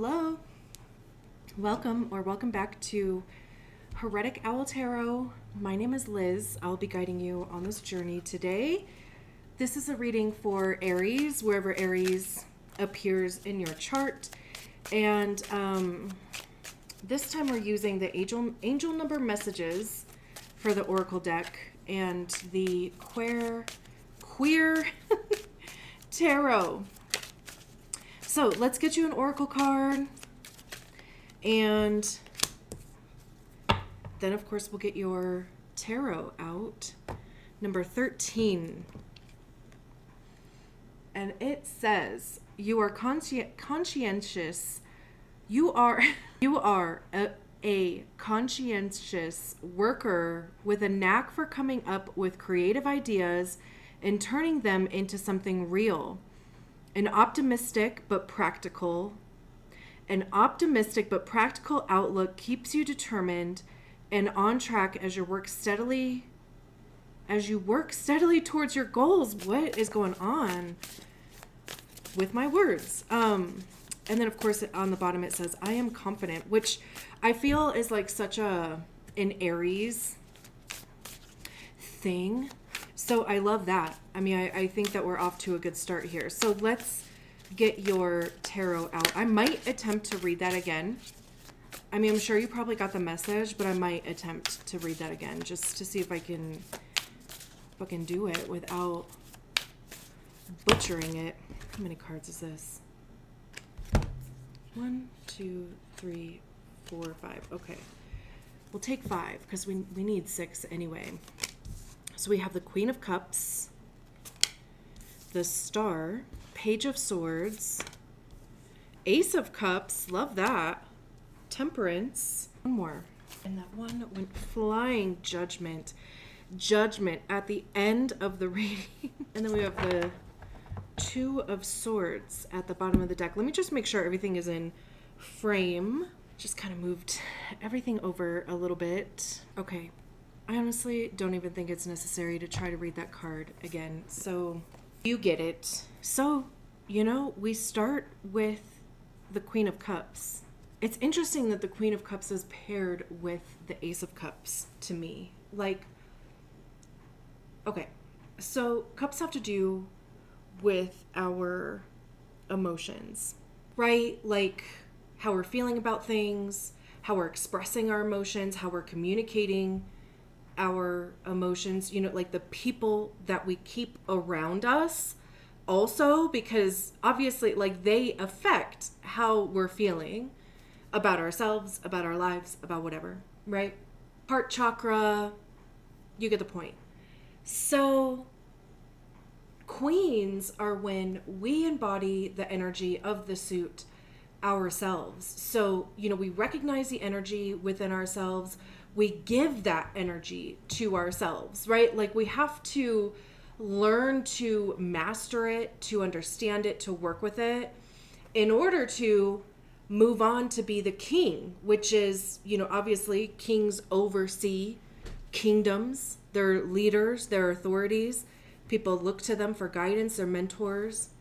Hello. Welcome back to Heretic Owl Tarot. My name is Liz. I'll be guiding you on this journey today. This is a reading for Aries, wherever Aries appears in your chart. And this time we're using the angel number messages for the Oracle deck and the queer tarot. So let's get you an Oracle card, and then of course we'll get your tarot out. Number 13. And it says, you are conscientious. You are a conscientious worker with a knack for coming up with creative ideas and turning them into something real. An optimistic but practical outlook keeps you determined and on track as you work steadily towards your goals. What is going on with my words? And then of course on the bottom it says, I am confident, which I feel is like such an Aries thing. So I love that. I mean, I think that we're off to a good start here. So let's get your tarot out. I might attempt to read that again. I mean, I'm sure you probably got the message, but I might attempt to read that again just to see if I can do it without butchering it. How many cards is this? 1, 2, 3, 4, 5. Okay. We'll take 5 because we need 6 anyway. So we have the Queen of Cups, the Star, Page of Swords, Ace of Cups, love that, Temperance, one more, and that one went flying, Judgment at the end of the reading. And then we have the Two of Swords at the bottom of the deck. Let me just make sure everything is in frame. Just kind of moved everything over a little bit. Okay. I honestly don't even think it's necessary to try to read that card again. So you get it. So, we start with the Queen of Cups. It's interesting that the Queen of Cups is paired with the Ace of Cups to me. Like, okay, so cups have to do with our emotions, right? Like how we're feeling about things, how we're expressing our emotions, how we're communicating our emotions, like the people that we keep around us also, because obviously like they affect how we're feeling about ourselves, about our lives, about whatever, right? Heart chakra, you get the point. So queens are when we embody the energy of the suit ourselves. So, we recognize the energy within ourselves. We give that energy to ourselves, right? Like we have to learn to master it, to understand it, to work with it in order to move on to be the king, which is, obviously kings oversee kingdoms. They're leaders, they're authorities. People look to them for guidance, they're mentors.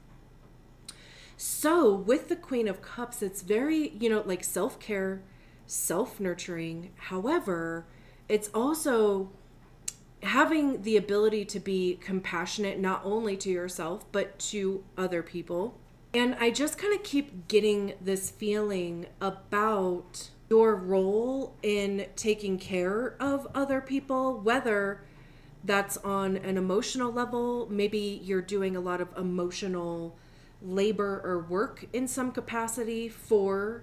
So with the Queen of Cups, it's very, like self-care, self-nurturing. However, it's also having the ability to be compassionate, not only to yourself, but to other people. And I just kind of keep getting this feeling about your role in taking care of other people, whether that's on an emotional level. Maybe you're doing a lot of emotional labor or work in some capacity for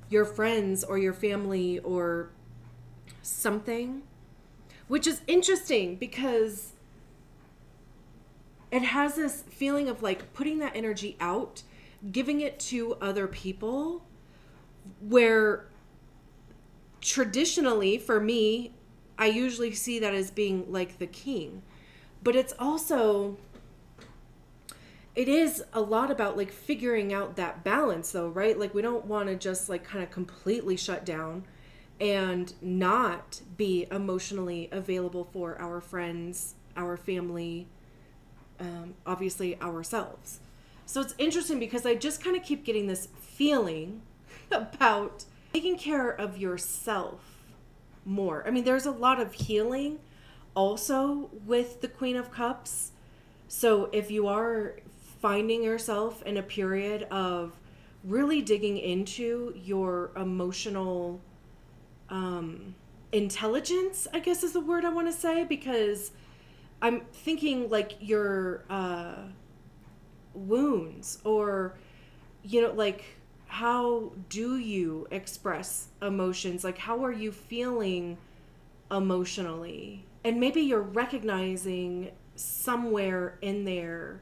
your friends or your family or something, which is interesting because it has this feeling of like putting that energy out, giving it to other people, where traditionally for me, I usually see that as being like the king, but it is a lot about like figuring out that balance though, right? Like we don't want to just like kind of completely shut down and not be emotionally available for our friends, our family, obviously ourselves. So it's interesting because I just kind of keep getting this feeling about taking care of yourself more. I mean, there's a lot of healing also with the Queen of Cups. So if you are finding yourself in a period of really digging into your emotional intelligence, I guess is the word I want to say, because I'm thinking like your wounds, or, you know, like, how do you express emotions? Like, how are you feeling emotionally? And maybe you're recognizing somewhere in there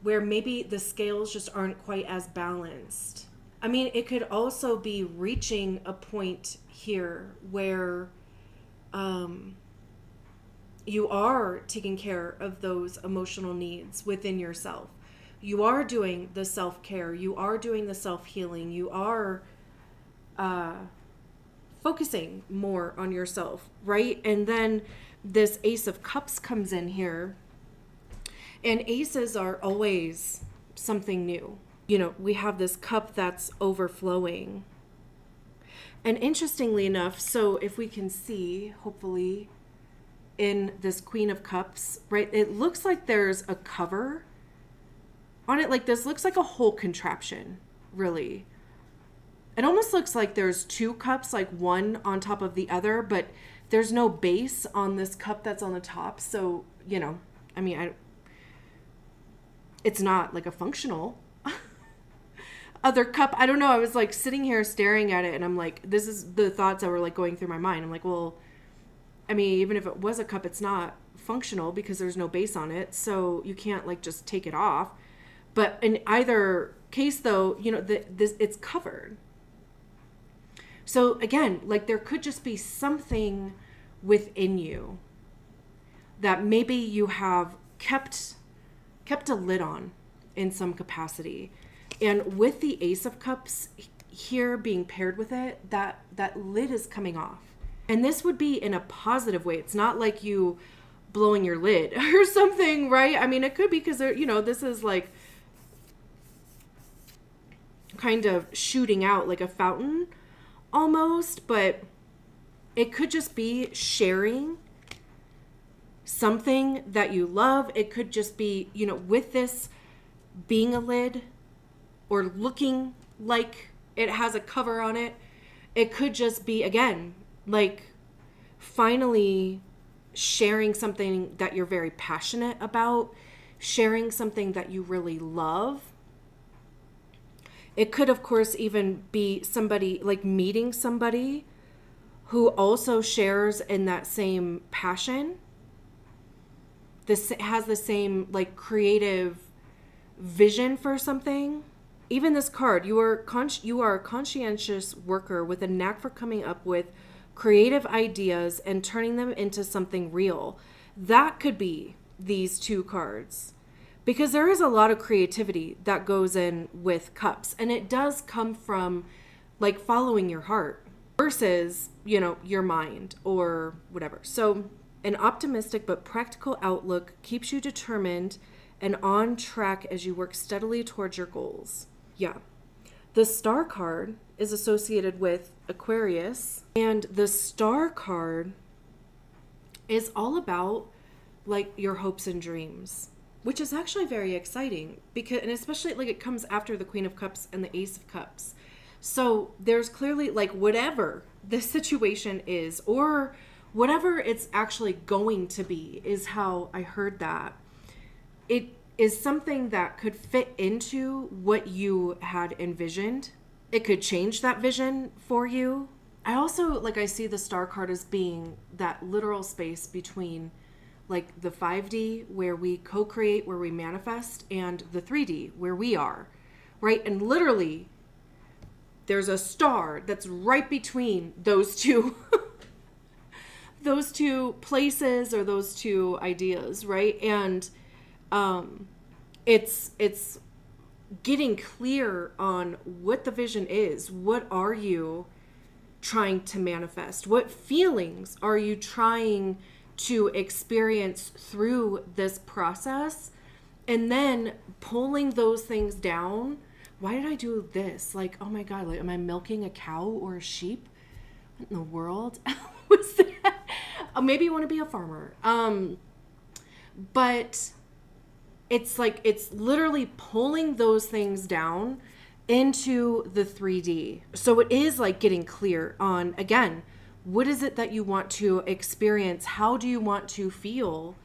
where maybe the scales just aren't quite as balanced. I mean, it could also be reaching a point here where you are taking care of those emotional needs within yourself. You are doing the self-care. You are doing the self-healing. You are focusing more on yourself, right? And then this Ace of Cups comes in here. And aces are always something new. You know, we have this cup that's overflowing. And interestingly enough, so if we can see, hopefully, in this Queen of Cups, right, it looks like there's a cover on it. Like, this looks like a whole contraption, really. It almost looks like there's two cups, like one on top of the other, but there's no base on this cup that's on the top. So, you know, I mean, it's not like a functional other cup. I don't know. I was like sitting here staring at it, and I'm like, this is the thoughts that were like going through my mind. I'm like, well, I mean, even if it was a cup, it's not functional because there's no base on it. So you can't like just take it off. But in either case, though, you know, it's covered. So again, like, there could just be something within you that maybe you have kept a lid on in some capacity. And with the Ace of Cups here being paired with it, that lid is coming off. And this would be in a positive way. It's not like you blowing your lid or something, right? I mean, it could be because, you know, this is like kind of shooting out like a fountain almost, but it could just be sharing something that you love. It could just be, you know, with this being a lid or looking like it has a cover on it, it could just be, again, like finally sharing something that you're very passionate about, sharing something that you really love. It could, of course, even be somebody, like meeting somebody who also shares in that same passion. This has the same like creative vision for something. Even this card, you are a conscientious worker with a knack for coming up with creative ideas and turning them into something real. That could be these two cards, because there is a lot of creativity that goes in with cups, and it does come from like following your heart versus, you know, your mind or whatever. So an optimistic but practical outlook keeps you determined and on track as you work steadily towards your goals. Yeah. The Star card is associated with Aquarius, and the Star card is all about like your hopes and dreams, which is actually very exciting, because, and especially like it comes after the Queen of Cups and the Ace of Cups. So there's clearly like whatever the situation is, or whatever it's actually going to be, is how I heard that. It is something that could fit into what you had envisioned. It could change that vision for you. I also, like, I see the Star card as being that literal space between like the 5D where we co-create, where we manifest, and the 3D where we are, right? And literally there's a star that's right between those two those two places, or those two ideas, right? And it's getting clear on what the vision is. What are you trying to manifest? What feelings are you trying to experience through this process? And then pulling those things down, why did I do this? Like, oh my God, like, am I milking a cow or a sheep? What in the world was that? Maybe you want to be a farmer. But it's like, it's literally pulling those things down into the 3D. So it is like getting clear on, again, what is it that you want to experience? How do you want to feel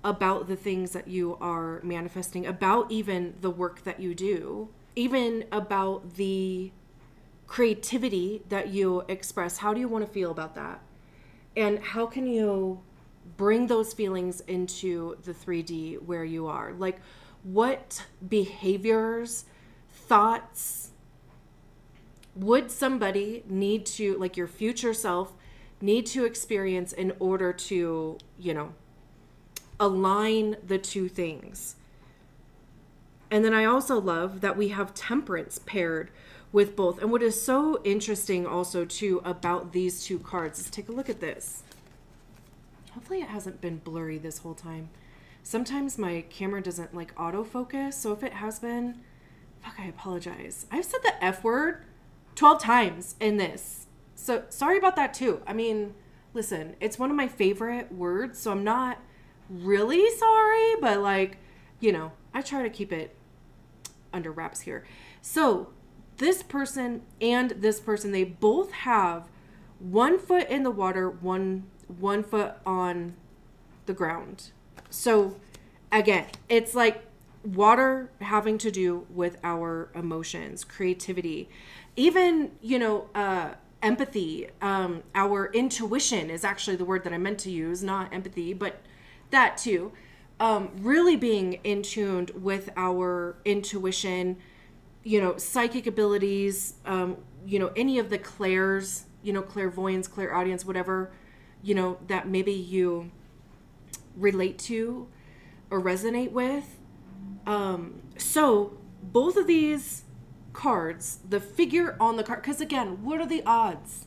about the things that you are manifesting, about even the work that you do, even about the creativity that you express? How do you want to feel about that? And how can you bring those feelings into the 3D where you are? Like, what behaviors, thoughts would somebody need to, like your future self, need to experience in order to, align the two things? And then I also love that we have temperance paired with both. And what is so interesting also too about these two cards is, take a look at this. Hopefully it hasn't been blurry this whole time. Sometimes my camera doesn't like autofocus. So if it has been, I apologize. I've said the F word 12 times in this. So sorry about that too. I mean, listen, it's one of my favorite words. So I'm not really sorry, but like, I try to keep it under wraps here. So this person and this person, they both have 1 foot in the water, one foot on the ground. So again, it's like water having to do with our emotions, creativity, even, empathy. Our intuition is actually the word that I meant to use, not empathy, but that too. Really being in tune with our intuition, psychic abilities, any of the clairs, clairvoyance, clairaudience, whatever, that maybe you relate to or resonate with. So both of these cards, the figure on the card, because again, what are the odds?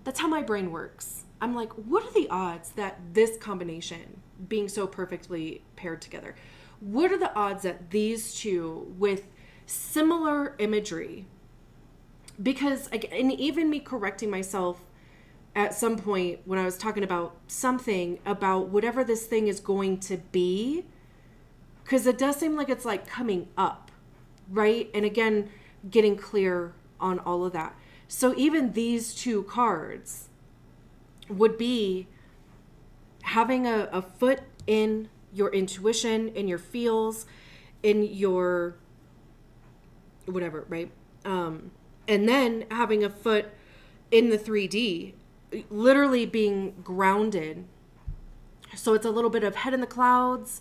That's how my brain works. I'm like, what are the odds that this combination, being so perfectly paired together, what are the odds that these two with similar imagery? Because, and even me correcting myself at some point when I was talking about something about whatever this thing is going to be, because it does seem like it's like coming up, right? And again, getting clear on all of that. So even these two cards would be having a foot in your intuition, in your feels, in your whatever, right? And then having a foot in the 3D, literally being grounded. So it's a little bit of head in the clouds,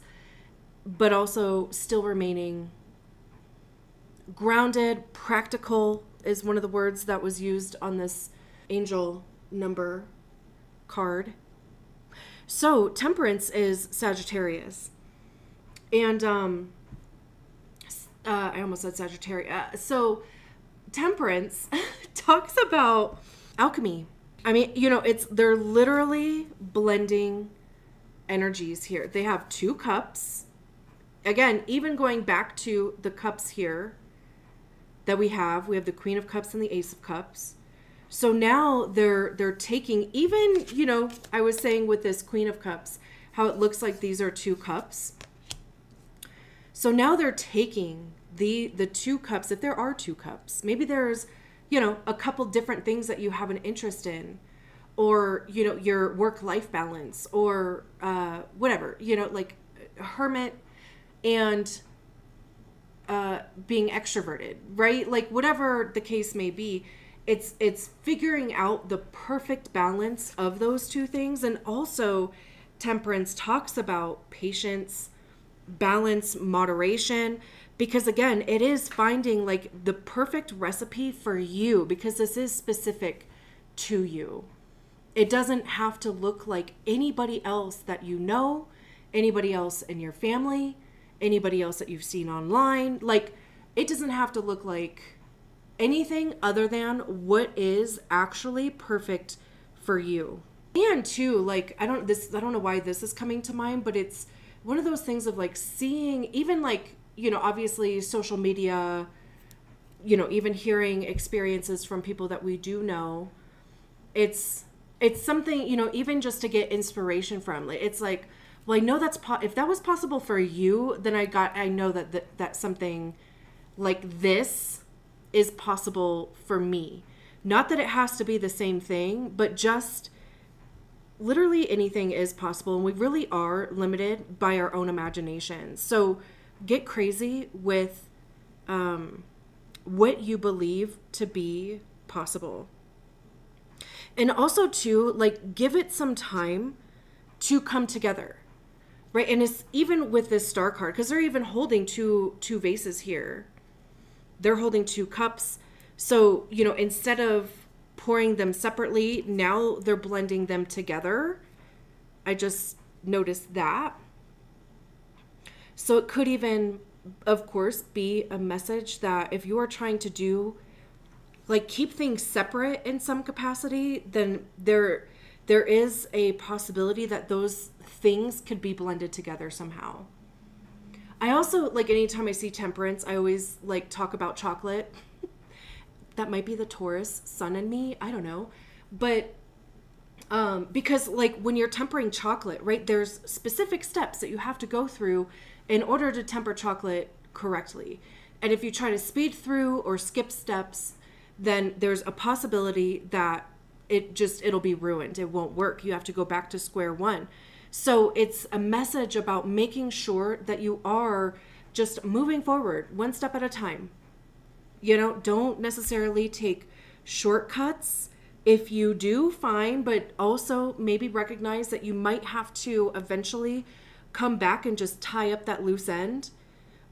but also still remaining grounded. Practical is one of the words that was used on this angel number card. So temperance is Sagittarius, and I almost said Sagittarius. So temperance talks about alchemy. I mean, they're literally blending energies here. They have 2 cups. Again, even going back to the cups here that we have the Queen of Cups and the Ace of Cups. So now they're taking, even, I was saying with this Queen of Cups, how it looks like these are 2 cups. So now they're taking the 2 cups, if there are 2 cups, maybe there's, a couple different things that you have an interest in, or, your work-life balance, or whatever, like hermit and being extroverted, right? Like whatever the case may be. It's figuring out the perfect balance of those 2 things. And also temperance talks about patience, balance, moderation, because again, it is finding like the perfect recipe for you, because this is specific to you. It doesn't have to look like anybody else that anybody else in your family, anybody else that you've seen online. Like, it doesn't have to look like anything other than what is actually perfect for you. And too, like, I don't know why this is coming to mind, but it's one of those things of like seeing, even like, obviously social media, even hearing experiences from people that we do know, it's something, even just to get inspiration from. It's like, well, I know if that was possible for you, then I know that something like this is possible for me. Not that it has to be the same thing, but just literally anything is possible, and we really are limited by our own imagination. So get crazy with what you believe to be possible. And also too, like, give it some time to come together, right? And it's even with this star card, because they're even holding two vases here. They're holding 2 cups. So, instead of pouring them separately, now they're blending them together. I just noticed that. So it could even, of course, be a message that if you are trying to do, like, keep things separate in some capacity, then there is a possibility that those things could be blended together somehow. I also, like, anytime I see temperance, I always, like, talk about chocolate. That might be the Taurus sun in me. I don't know. But because, like, when you're tempering chocolate, right, there's specific steps that you have to go through in order to temper chocolate correctly. And if you try to speed through or skip steps, then there's a possibility that it'll be ruined. It won't work. You have to go back to square one. So it's a message about making sure that you are just moving forward one step at a time. Don't necessarily take shortcuts. If you do, fine, but also maybe recognize that you might have to eventually come back and just tie up that loose end,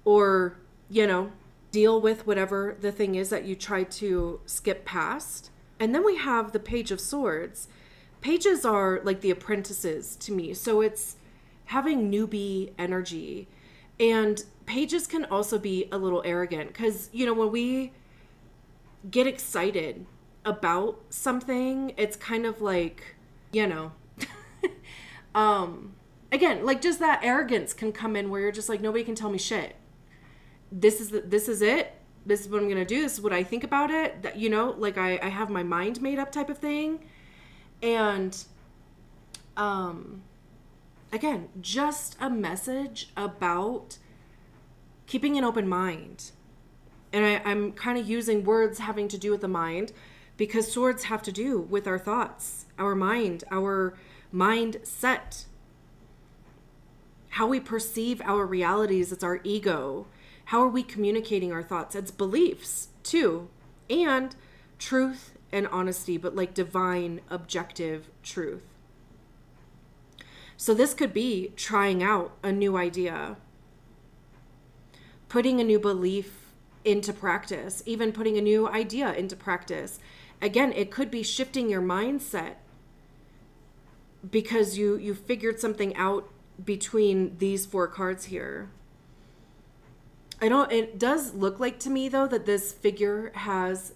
or, deal with whatever the thing is that you tried to skip past. And then we have the Page of Swords. Pages are like the apprentices to me. So it's having newbie energy. And pages can also be a little arrogant because, when we get excited about something, it's kind of like, again, like, just that arrogance can come in where you're just like, nobody can tell me shit. This is it. This is what I'm going to do. This is what I think about it. That, like, I have my mind made up type of thing. And, again, just a message about keeping an open mind. And I'm kind of using words having to do with the mind because swords have to do with our thoughts, our mindset, how we perceive our realities. It's our ego. How are we communicating our thoughts? It's beliefs too, and truth and honesty, but like divine, objective truth. So this could be trying out a new idea, putting a new belief into practice, even putting a new idea into practice. Again, it could be shifting your mindset because you figured something out between these 4 cards here. It does look like to me though that this figure has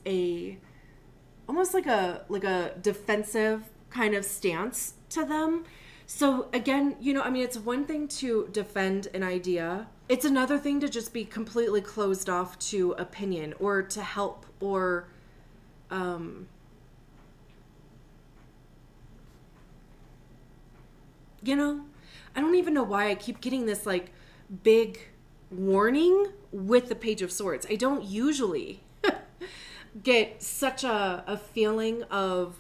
almost like a defensive kind of stance to them. So again, it's one thing to defend an idea. It's another thing to just be completely closed off to opinion or to help or, I don't even know why I keep getting this like big warning with the Page of Swords. I don't usually get such a feeling of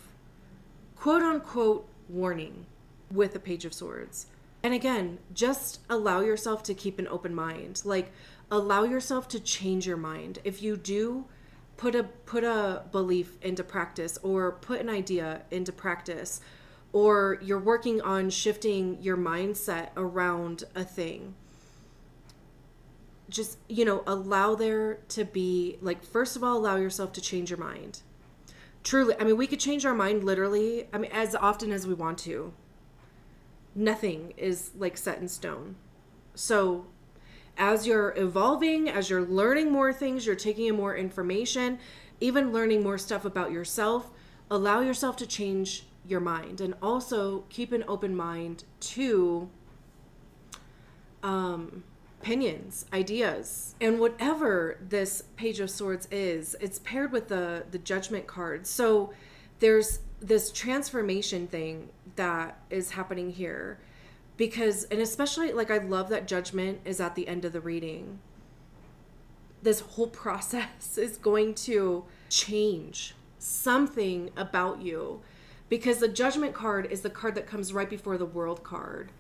quote unquote warning with the Page of Swords. And again, just allow yourself to keep an open mind. Like, allow yourself to change your mind. If you do put a belief into practice or put an idea into practice, or you're working on shifting your mindset around a thing, just, allow there to be, like, first of all, allow yourself to change your mind. Truly, we could change our mind literally, as often as we want to. Nothing is, like, set in stone. So as you're evolving, as you're learning more things, you're taking in more information, even learning more stuff about yourself, allow yourself to change your mind. And also keep an open mind to opinions, ideas. And whatever this Page of Swords is, it's paired with the Judgment card. So there's this transformation thing that is happening here. Because, and especially, like, I love that Judgment is at the end of the reading. This whole process is going to change something about you, because the Judgment card is the card that comes right before the World card.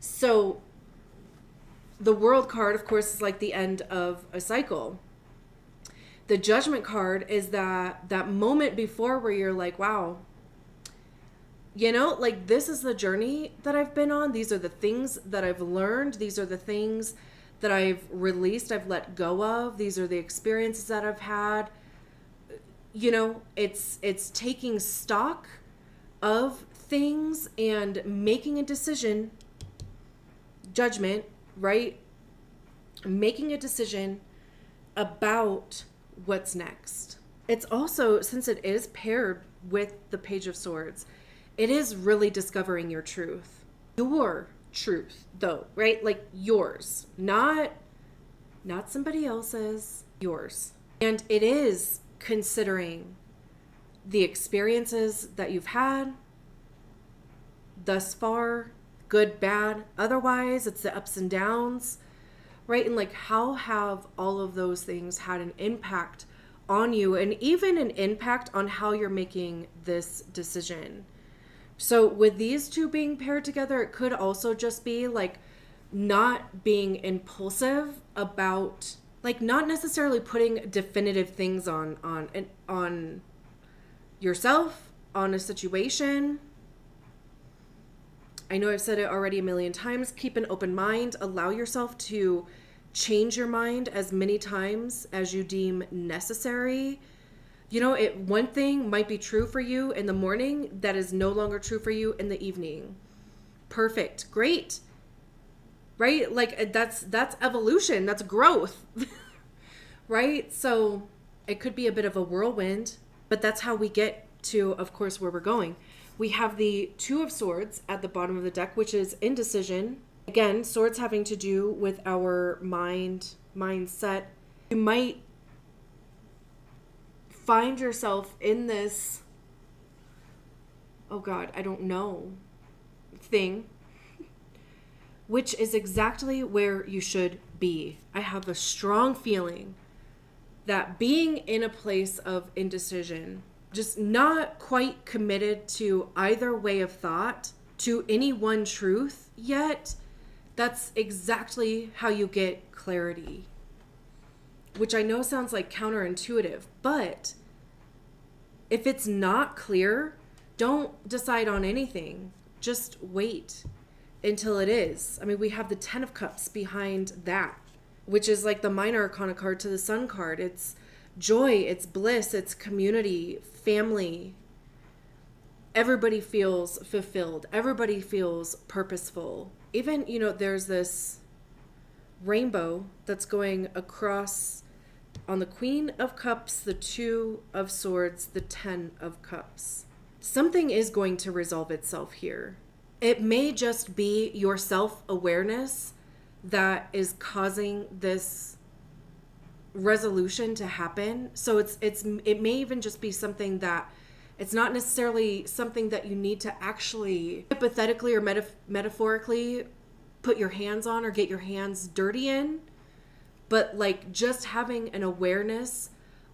So the World card, of course, is like the end of a cycle. The Judgment card is that moment before where you're like, wow, you know, like, this is the journey that I've been on. These are the things that I've learned. These are the things that I've released, I've let go of. These are the experiences that I've had. You know, it's taking stock of things and making a decision. Judgment, right? Making a decision about what's next. It's also, since it is paired with the Page of Swords, it is really discovering your truth. Your truth, though, right? Like, yours, not somebody else's, yours. And it is considering the experiences that you've had thus far, good, bad, otherwise. It's the ups and downs, right? And like, how have all of those things had an impact on you, and even an impact on how you're making this decision. So with these two being paired together, it could also just be like not being impulsive about, like, not necessarily putting definitive things on yourself, on a situation. I know I've said it already a million times. Keep an open mind. Allow yourself to change your mind as many times as you deem necessary. You know, one thing might be true for you in the morning that is no longer true for you in the evening. Perfect. Great. Right? Like, that's evolution. That's growth. Right? So it could be a bit of a whirlwind, but that's how we get to, of course, where we're going. We have the Two of Swords at the bottom of the deck, which is indecision. Again, swords having to do with our mindset. You might find yourself in this, oh God, I don't know, thing, which is exactly where you should be. I have a strong feeling that being in a place of indecision, just not quite committed to either way of thought, to any one truth yet, that's exactly how you get clarity. Which I know sounds like counterintuitive, but if it's not clear, don't decide on anything. Just wait until it is. I mean, we have the Ten of Cups behind that, which is like the minor arcana card to the Sun card. It's joy, it's bliss, it's community, family. Everybody feels fulfilled. Everybody feels purposeful. Even, you know, there's this rainbow that's going across on the Queen of Cups, the Two of Swords, the Ten of Cups. Something is going to resolve itself here. It may just be your self-awareness that is causing this resolution to happen. So it may even just be something that it's not necessarily something that you need to actually hypothetically or metaphorically put your hands on or get your hands dirty in, but like just having an awareness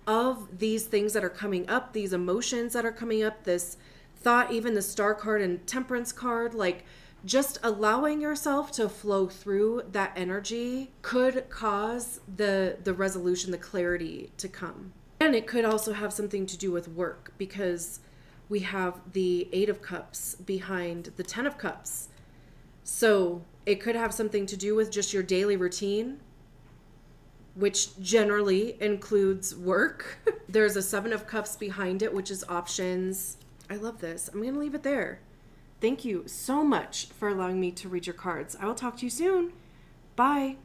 of these things that are coming up, these emotions that are coming up, this thought, even the Star card and Temperance card, like just allowing yourself to flow through that energy could cause the resolution, the clarity to come. And it could also have something to do with work, because we have the Eight of Cups behind the Ten of Cups. So it could have something to do with just your daily routine, which generally includes work. There's a Seven of Cups behind it, which is options. I love this. I'm going to leave it there. Thank you so much for allowing me to read your cards. I will talk to you soon. Bye.